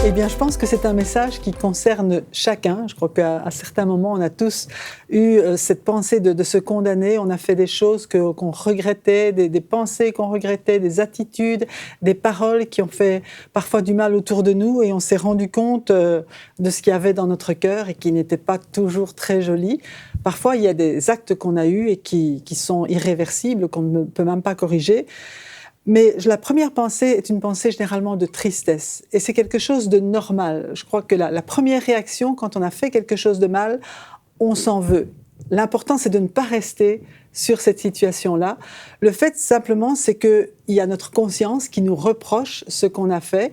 Eh bien, je pense que c'est un message qui concerne chacun. Je crois qu'à certains moments, on a tous eu cette pensée de se condamner. On a fait des choses qu'on regrettait, des pensées qu'on regrettait, des attitudes, des paroles qui ont fait parfois du mal autour de nous. Et on s'est rendu compte de ce qu'il y avait dans notre cœur et qui n'était pas toujours très joli. Parfois, il y a des actes qu'on a eus et qui sont irréversibles, qu'on ne peut même pas corriger. Mais la première pensée est une pensée généralement de tristesse. Et c'est quelque chose de normal. Je crois que la première réaction, quand on a fait quelque chose de mal, on s'en veut. L'important, c'est de ne pas rester sur cette situation-là. Le fait, simplement, c'est qu'il y a notre conscience qui nous reproche ce qu'on a fait.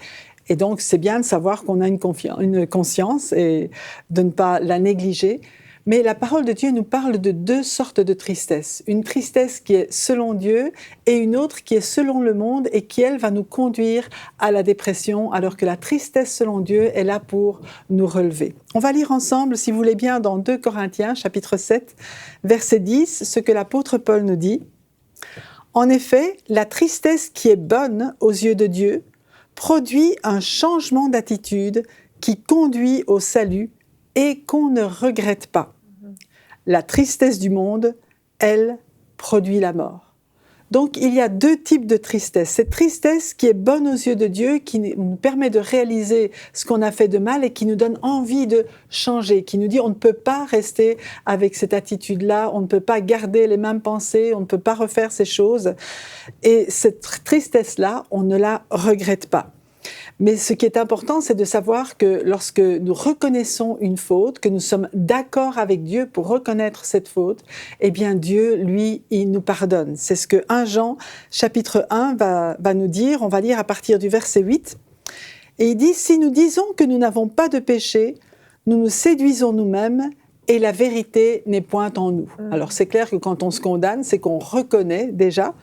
Et donc, c'est bien de savoir qu'on a une conscience et de ne pas la négliger. Mais la parole de Dieu nous parle de deux sortes de tristesse. Une tristesse qui est selon Dieu et une autre qui est selon le monde et qui, elle, va nous conduire à la dépression, alors que la tristesse selon Dieu est là pour nous relever. On va lire ensemble, si vous voulez bien, dans 2 Corinthiens, chapitre 7, verset 10, ce que l'apôtre Paul nous dit. « En effet, la tristesse qui est bonne aux yeux de Dieu produit un changement d'attitude qui conduit au salut et qu'on ne regrette pas. La tristesse du monde, elle, produit la mort. » Donc, il y a deux types de tristesse. Cette tristesse qui est bonne aux yeux de Dieu, qui nous permet de réaliser ce qu'on a fait de mal et qui nous donne envie de changer, qui nous dit on ne peut pas rester avec cette attitude-là, on ne peut pas garder les mêmes pensées, on ne peut pas refaire ces choses. Et cette tristesse-là, on ne la regrette pas. Mais ce qui est important, c'est de savoir que lorsque nous reconnaissons une faute, que nous sommes d'accord avec Dieu pour reconnaître cette faute, eh bien Dieu, lui, il nous pardonne. C'est ce que 1 Jean, chapitre 1, va nous dire. On va lire à partir du verset 8. Et il dit « Si nous disons que nous n'avons pas de péché, nous nous séduisons nous-mêmes et la vérité n'est point en nous. » Alors c'est clair que quand on se condamne, c'est qu'on reconnaît déjà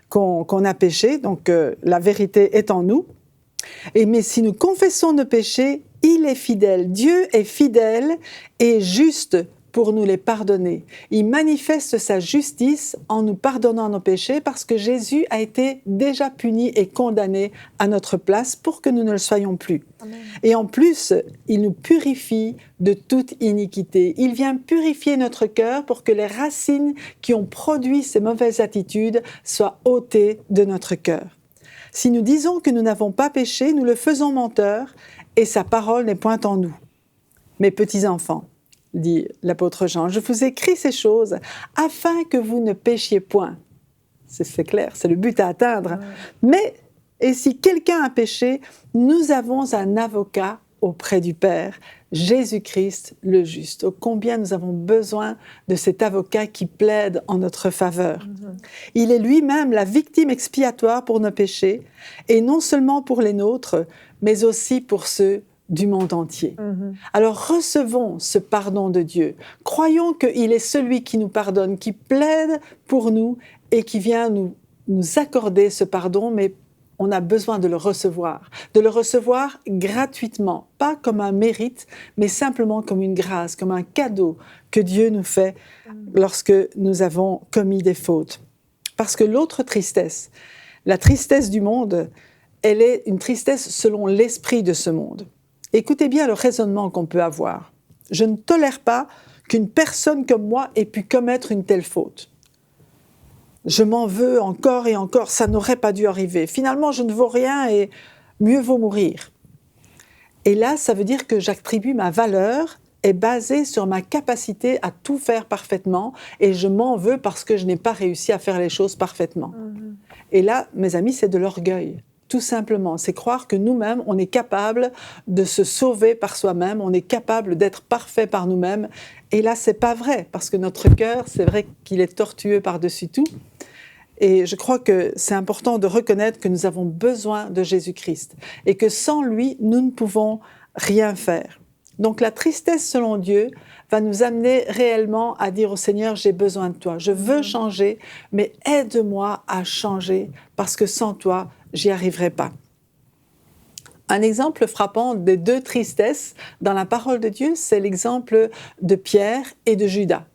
qu'on a péché, donc la vérité est en nous. Mais si nous confessons nos péchés, il est fidèle. Dieu est fidèle et juste pour nous les pardonner. Il manifeste sa justice en nous pardonnant nos péchés parce que Jésus a été déjà puni et condamné à notre place pour que nous ne le soyons plus. Amen. Et en plus, il nous purifie de toute iniquité. Il vient purifier notre cœur pour que les racines qui ont produit ces mauvaises attitudes soient ôtées de notre cœur. Si nous disons que nous n'avons pas péché, nous le faisons menteur et sa parole n'est point en nous. Mes petits enfants, dit l'apôtre Jean, je vous écris ces choses afin que vous ne péchiez point. C'est clair, c'est le but à atteindre. Mais, et si quelqu'un a péché, nous avons un avocat auprès du Père, Jésus-Christ le juste. Oh, combien nous avons besoin de cet avocat qui plaide en notre faveur. Il est lui-même la victime expiatoire pour nos péchés, et non seulement pour les nôtres, mais aussi pour ceux du monde entier. Alors recevons ce pardon de Dieu. Croyons qu'il est celui qui nous pardonne, qui plaide pour nous et qui vient nous accorder ce pardon, mais on a besoin de le recevoir gratuitement, pas comme un mérite, mais simplement comme une grâce, comme un cadeau que Dieu nous fait lorsque nous avons commis des fautes. Parce que l'autre tristesse, la tristesse du monde, elle est une tristesse selon l'esprit de ce monde. Écoutez bien le raisonnement qu'on peut avoir. Je ne tolère pas qu'une personne comme moi ait pu commettre une telle faute. Je m'en veux encore et encore, ça n'aurait pas dû arriver. Finalement, je ne vaux rien et mieux vaut mourir. Et là, ça veut dire que j'attribue ma valeur est basée sur ma capacité à tout faire parfaitement et je m'en veux parce que je n'ai pas réussi à faire les choses parfaitement. Et là, mes amis, c'est de l'orgueil. Tout simplement, c'est croire que nous-mêmes, on est capable de se sauver par soi-même, on est capable d'être parfait par nous-mêmes. Et là, c'est pas vrai, parce que notre cœur, c'est vrai qu'il est tortueux par-dessus tout. Et je crois que c'est important de reconnaître que nous avons besoin de Jésus-Christ et que sans lui, nous ne pouvons rien faire. Donc la tristesse selon Dieu va nous amener réellement à dire au Seigneur, j'ai besoin de toi, je veux changer, mais aide-moi à changer parce que sans toi, j'y arriverai pas. Un exemple frappant des deux tristesses dans la parole de Dieu, c'est l'exemple de Pierre et de Judas.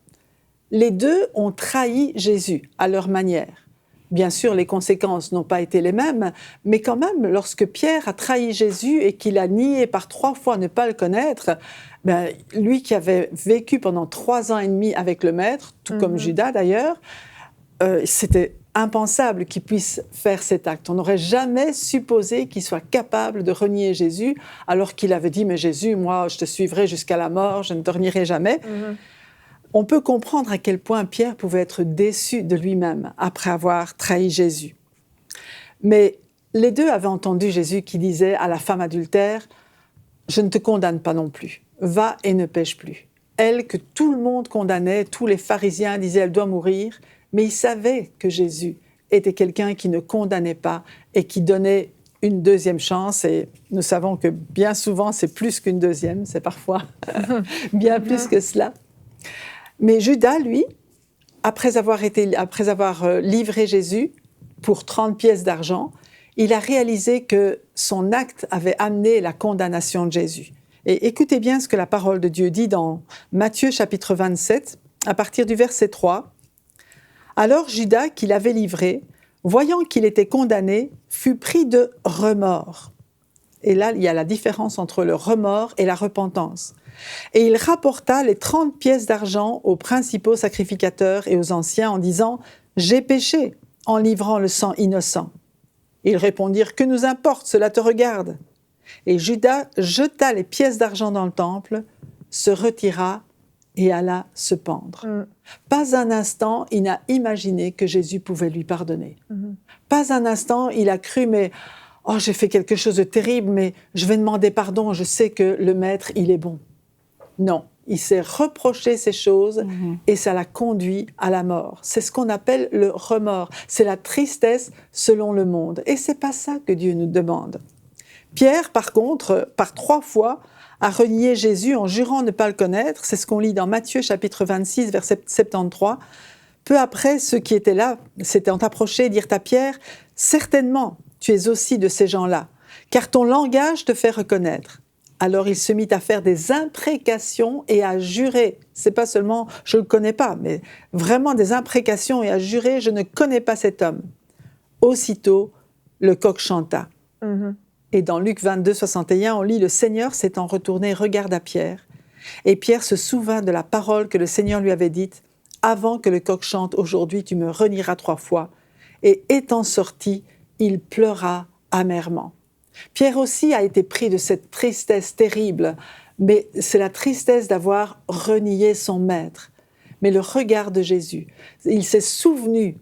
Les deux ont trahi Jésus à leur manière. Bien sûr, les conséquences n'ont pas été les mêmes, mais quand même, lorsque Pierre a trahi Jésus et qu'il a nié par 3 fois ne pas le connaître, lui qui avait vécu pendant 3 ans et demi avec le Maître, tout comme Judas d'ailleurs, c'était impensable qu'il puisse faire cet acte. On n'aurait jamais supposé qu'il soit capable de renier Jésus, alors qu'il avait dit « Mais Jésus, moi, je te suivrai jusqu'à la mort, je ne te renierai jamais ». On peut comprendre à quel point Pierre pouvait être déçu de lui-même après avoir trahi Jésus. Mais les deux avaient entendu Jésus qui disait à la femme adultère « Je ne te condamne pas non plus, va et ne pêche plus ». Elle, que tout le monde condamnait, tous les pharisiens disaient « Elle doit mourir », mais ils savaient que Jésus était quelqu'un qui ne condamnait pas et qui donnait une deuxième chance. Et nous savons que bien souvent, c'est plus qu'une deuxième, c'est parfois bien plus que cela. Mais Judas, lui, après avoir livré Jésus pour 30 pièces d'argent, il a réalisé que son acte avait amené la condamnation de Jésus. Et écoutez bien ce que la parole de Dieu dit dans Matthieu chapitre 27, à partir du verset 3. « Alors Judas, qui l'avait livré, voyant qu'il était condamné, fut pris de remords. » Et là, il y a la différence entre le remords et la repentance. Et il rapporta les 30 pièces d'argent aux principaux sacrificateurs et aux anciens en disant « J'ai péché en livrant le sang innocent. » Ils répondirent « Que nous importe, cela te regarde. » Et Judas jeta les pièces d'argent dans le temple, se retira et alla se pendre. Pas un instant, il n'a imaginé que Jésus pouvait lui pardonner. Pas un instant, il a cru « Mais oh, j'ai fait quelque chose de terrible, mais je vais demander pardon, je sais que le Maître, il est bon. » Non, il s'est reproché ces choses et ça l'a conduit à la mort. C'est ce qu'on appelle le remords. C'est la tristesse selon le monde. Et c'est pas ça que Dieu nous demande. Pierre, par contre, par 3 fois, a renié Jésus en jurant ne pas le connaître. C'est ce qu'on lit dans Matthieu chapitre 26, verset 73. Peu après, ceux qui étaient là s'étant approchés et dirent à Pierre « Certainement, tu es aussi de ces gens-là, car ton langage te fait reconnaître. » Alors il se mit à faire des imprécations et à jurer. C'est pas seulement « je le connais pas », mais vraiment des imprécations et à jurer « je ne connais pas cet homme ». Aussitôt, le coq chanta. Et dans Luc 22, 61, on lit « Le Seigneur s'étant retourné regarda Pierre. Et Pierre se souvint de la parole que le Seigneur lui avait dite « Avant que le coq chante, aujourd'hui tu me renieras 3 fois. » Et étant sorti, il pleura amèrement. Pierre aussi a été pris de cette tristesse terrible, mais c'est la tristesse d'avoir renié son Maître. Mais le regard de Jésus, il s'est souvenu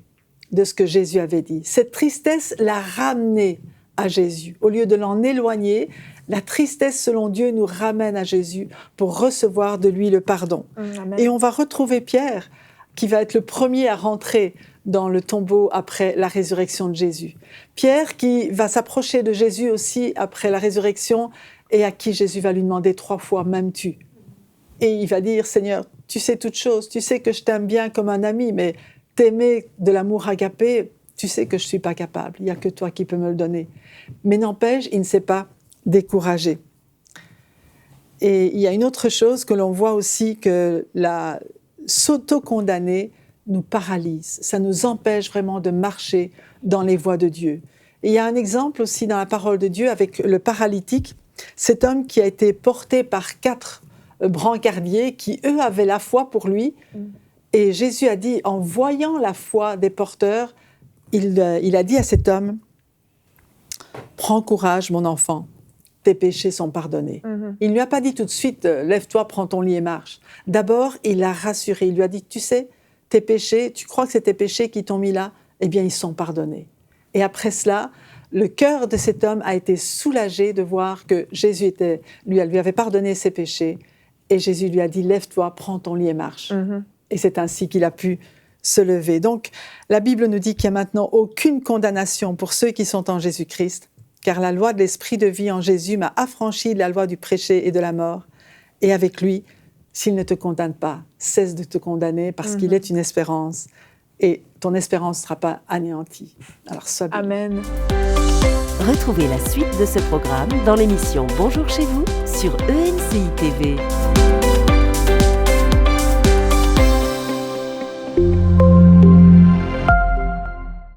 de ce que Jésus avait dit. Cette tristesse l'a ramené à Jésus. Au lieu de l'en éloigner, la tristesse selon Dieu nous ramène à Jésus pour recevoir de lui le pardon. Amen. Et on va retrouver Pierre qui va être le premier à rentrer dans le tombeau après la résurrection de Jésus. Pierre qui va s'approcher de Jésus aussi après la résurrection et à qui Jésus va lui demander 3 fois « M'aimes-tu » Et il va dire « Seigneur, tu sais toutes choses, tu sais que je t'aime bien comme un ami, mais t'aimer de l'amour agapé, tu sais que je ne suis pas capable, il n'y a que toi qui peux me le donner. » Mais n'empêche, il ne s'est pas découragé. Et il y a une autre chose que l'on voit aussi, que s'auto-condamner nous paralyse, ça nous empêche vraiment de marcher dans les voies de Dieu. Et il y a un exemple aussi dans la parole de Dieu avec le paralytique, cet homme qui a été porté par 4 brancardiers qui, eux, avaient la foi pour lui. Et Jésus a dit, en voyant la foi des porteurs, il a dit à cet homme, « Prends courage, mon enfant, tes péchés sont pardonnés. » Il ne lui a pas dit tout de suite, « Lève-toi, prends ton lit et marche. » D'abord, il l'a rassuré, il lui a dit, « Tu sais, tes péchés, tu crois que c'est tes péchés qui t'ont mis là? Eh bien, ils sont pardonnés. » Et après cela, le cœur de cet homme a été soulagé de voir que Jésus lui avait pardonné ses péchés. Et Jésus lui a dit, lève-toi, prends ton lit et marche. Et c'est ainsi qu'il a pu se lever. Donc, la Bible nous dit qu'il n'y a maintenant aucune condamnation pour ceux qui sont en Jésus-Christ, car la loi de l'esprit de vie en Jésus m'a affranchi de la loi du péché et de la mort. Et avec lui, s'il ne te condamne pas, cesse de te condamner parce qu'il est une espérance et ton espérance ne sera pas anéantie. Alors, sois béni. Amen. Retrouvez la suite de ce programme dans l'émission Bonjour chez vous sur ENCI TV.